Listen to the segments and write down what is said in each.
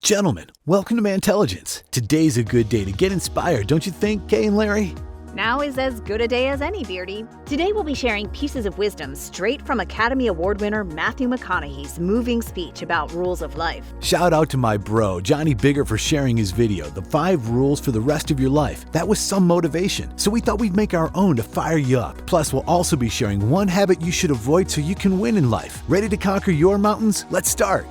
Gentlemen, welcome to Mantelligence. Today's a good day to get inspired, don't you think, Kay and Larry? Now is as good a day as any, Beardy. Today we'll be sharing pieces of wisdom straight from Academy Award winner Matthew McConaughey's moving speech about rules of life. Shout out to my bro, Johnny Bigger, for sharing his video, The 5 Rules for the Rest of Your Life. That was some motivation, so we thought we'd make our own to fire you up. Plus, we'll also be sharing one habit you should avoid so you can win in life. Ready to conquer your mountains? Let's start.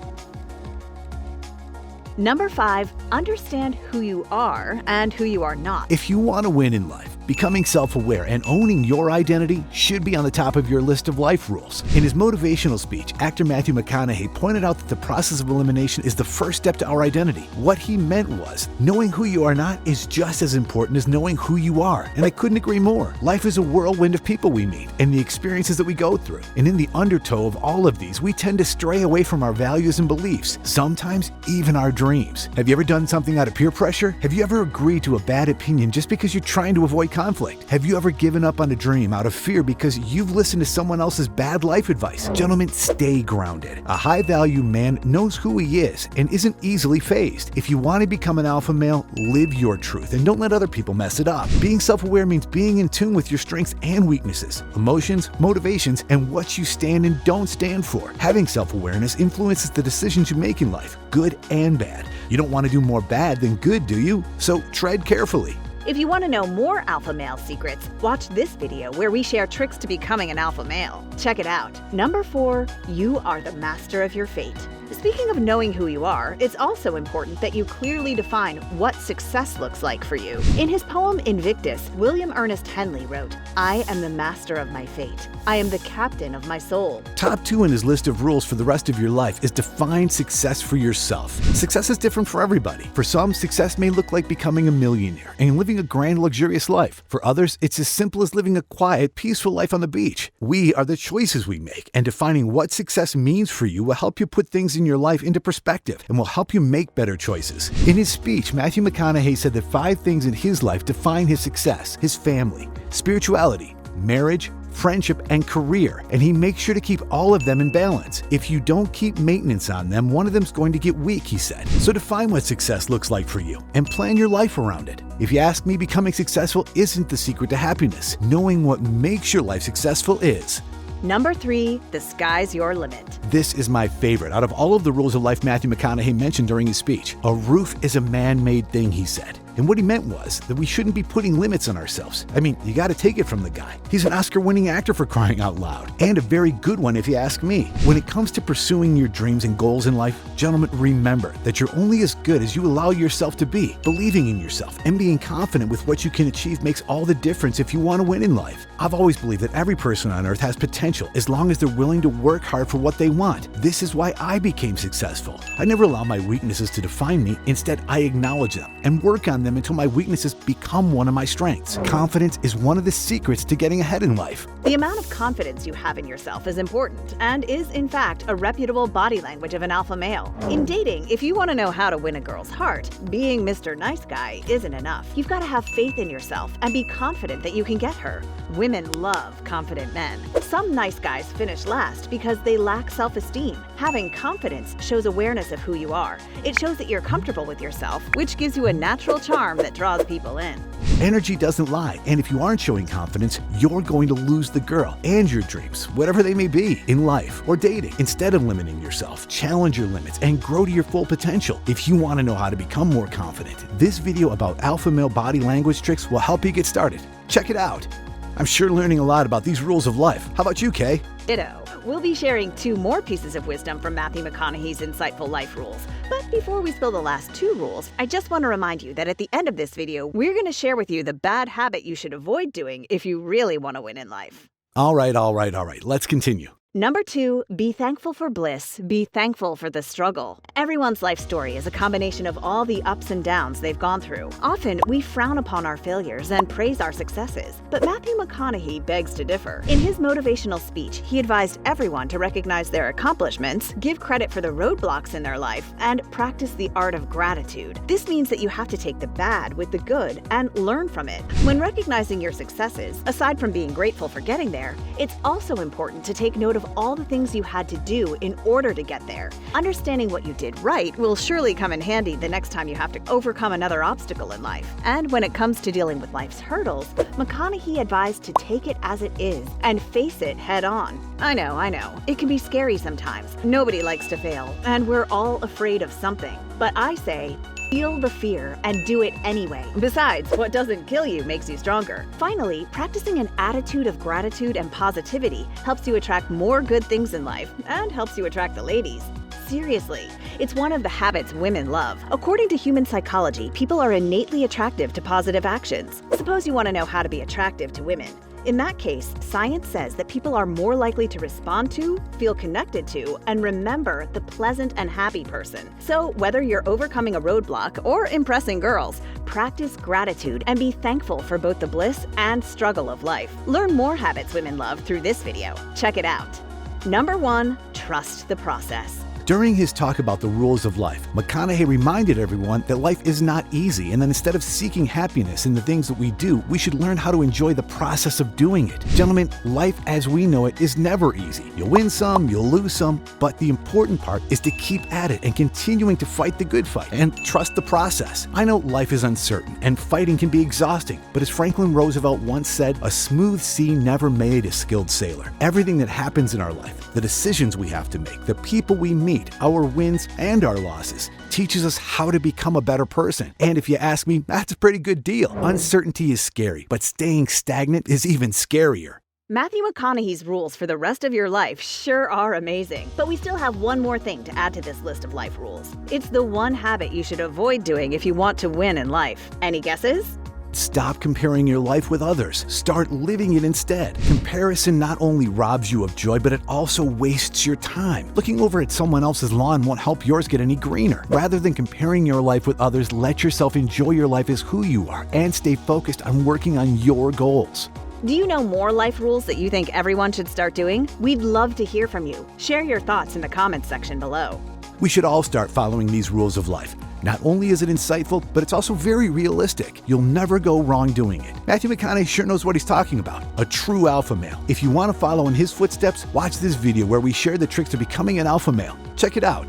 Number 5, understand who you are and who you are not. If you want to win in life, becoming self-aware and owning your identity should be on the top of your list of life rules. In his motivational speech, actor Matthew McConaughey pointed out that the process of elimination is the first step to our identity. What he meant was, knowing who you are not is just as important as knowing who you are. And I couldn't agree more. Life is a whirlwind of people we meet and the experiences that we go through. And in the undertow of all of these, we tend to stray away from our values and beliefs, sometimes even our dreams. Have you ever done something out of peer pressure? Have you ever agreed to a bad opinion just because you're trying to avoid conflict? Have you ever given up on a dream out of fear because you've listened to someone else's bad life advice? Gentlemen, stay grounded. A high-value man knows who he is and isn't easily fazed. If you want to become an alpha male, live your truth and don't let other people mess it up. Being self-aware means being in tune with your strengths and weaknesses, emotions, motivations, and what you stand and don't stand for. Having self-awareness influences the decisions you make in life, good and bad. You don't want to do more bad than good, do you? So tread carefully. If you want to know more alpha male secrets, watch this video where we share tricks to becoming an alpha male. Check it out. Number 4, you are the master of your fate. Speaking of knowing who you are, it's also important that you clearly define what success looks like for you. In his poem Invictus, William Ernest Henley wrote, "I am the master of my fate. I am the captain of my soul." Top 2 in his list of rules for the rest of your life is define success for yourself. Success is different for everybody. For some, success may look like becoming a millionaire and living a grand, luxurious life. For others, it's as simple as living a quiet, peaceful life on the beach. We are the choices we make, and defining what success means for you will help you put things in your life into perspective and will help you make better choices. In his speech, Matthew McConaughey said that 5 things in his life define his success: his family, spirituality, marriage, friendship, and career, and he makes sure to keep all of them in balance. If you don't keep maintenance on them, one of them's going to get weak, he said. So define what success looks like for you and plan your life around it. If you ask me, becoming successful isn't the secret to happiness. Knowing what makes your life successful is. Number 3, the sky's your limit. This is my favorite out of all of the rules of life Matthew McConaughey mentioned during his speech. A roof is a man-made thing, he said. And what he meant was that we shouldn't be putting limits on ourselves. I mean, you gotta take it from the guy. He's an Oscar-winning actor, for crying out loud. And a very good one if you ask me. When it comes to pursuing your dreams and goals in life, gentlemen, remember that you're only as good as you allow yourself to be. Believing in yourself and being confident with what you can achieve makes all the difference if you want to win in life. I've always believed that every person on earth has potential as long as they're willing to work hard for what they want. This is why I became successful. I never allow my weaknesses to define me. Instead, I acknowledge them and work on them until my weaknesses become one of my strengths. Confidence is one of the secrets to getting ahead in life. The amount of confidence you have in yourself is important and is, in fact, a reputable body language of an alpha male. In dating, if you want to know how to win a girl's heart, being Mr. Nice Guy isn't enough. You've got to have faith in yourself and be confident that you can get her. Women love confident men. Some nice guys finish last because they lack self-esteem. Having confidence shows awareness of who you are. It shows that you're comfortable with yourself, which gives you a natural charm that draws people in. Energy doesn't lie, and if you aren't showing confidence, you're going to lose the girl and your dreams, whatever they may be, in life or dating. Instead of limiting yourself, challenge your limits and grow to your full potential. If you want to know how to become more confident, this video about alpha male body language tricks will help you get started. Check it out. I'm sure learning a lot about these rules of life. How about you, Kay? Ditto. We'll be sharing 2 more pieces of wisdom from Matthew McConaughey's insightful life rules. But before we spill the last 2 rules, I just want to remind you that at the end of this video, we're going to share with you the bad habit you should avoid doing if you really want to win in life. All right. Let's continue. Number 2, be thankful for bliss. Be thankful for the struggle. Everyone's life story is a combination of all the ups and downs they've gone through. Often, we frown upon our failures and praise our successes, but Matthew McConaughey begs to differ. In his motivational speech, he advised everyone to recognize their accomplishments, give credit for the roadblocks in their life, and practice the art of gratitude. This means that you have to take the bad with the good and learn from it. When recognizing your successes, aside from being grateful for getting there, it's also important to take note of of all the things you had to do in order to get there. Understanding what you did right will surely come in handy the next time you have to overcome another obstacle in life. And when it comes to dealing with life's hurdles, McConaughey advised to take it as it is and face it head on. I know. It can be scary sometimes. Nobody likes to fail, and we're all afraid of something. But I say, feel the fear and do it anyway. Besides, what doesn't kill you makes you stronger. Finally, practicing an attitude of gratitude and positivity helps you attract more good things in life and helps you attract the ladies. Seriously, it's one of the habits women love. According to human psychology, people are innately attractive to positive actions. Suppose you want to know how to be attractive to women. In that case, science says that people are more likely to respond to, feel connected to, and remember the pleasant and happy person. So whether you're overcoming a roadblock or impressing girls, practice gratitude and be thankful for both the bliss and struggle of life. Learn more habits women love through this video. Check it out. Number 1, trust the process. During his talk about the rules of life, McConaughey reminded everyone that life is not easy, and that instead of seeking happiness in the things that we do, we should learn how to enjoy the process of doing it. Gentlemen, life as we know it is never easy. You'll win some, you'll lose some, but the important part is to keep at it and continuing to fight the good fight and trust the process. I know life is uncertain and fighting can be exhausting, but as Franklin Roosevelt once said, a smooth sea never made a skilled sailor. Everything that happens in our life, the decisions we have to make, the people we meet, our wins and our losses, teaches us how to become a better person. And if you ask me, that's a pretty good deal. Uncertainty is scary, but staying stagnant is even scarier. Matthew McConaughey's rules for the rest of your life sure are amazing. But we still have one more thing to add to this list of life rules. It's the one habit you should avoid doing if you want to win in life. Any guesses? Stop comparing your life with others. Start living it instead. Comparison not only robs you of joy, but it also wastes your time. Looking over at someone else's lawn won't help yours get any greener. Rather than comparing your life with others, let yourself enjoy your life as who you are and stay focused on working on your goals. Do you know more life rules that you think everyone should start doing? We'd love to hear from you. Share your thoughts in the comments section below. We should all start following these rules of life. Not only is it insightful, but it's also very realistic. You'll never go wrong doing it. Matthew McConaughey sure knows what he's talking about. A true alpha male. If you want to follow in his footsteps, watch this video where we share the tricks to becoming an alpha male. Check it out.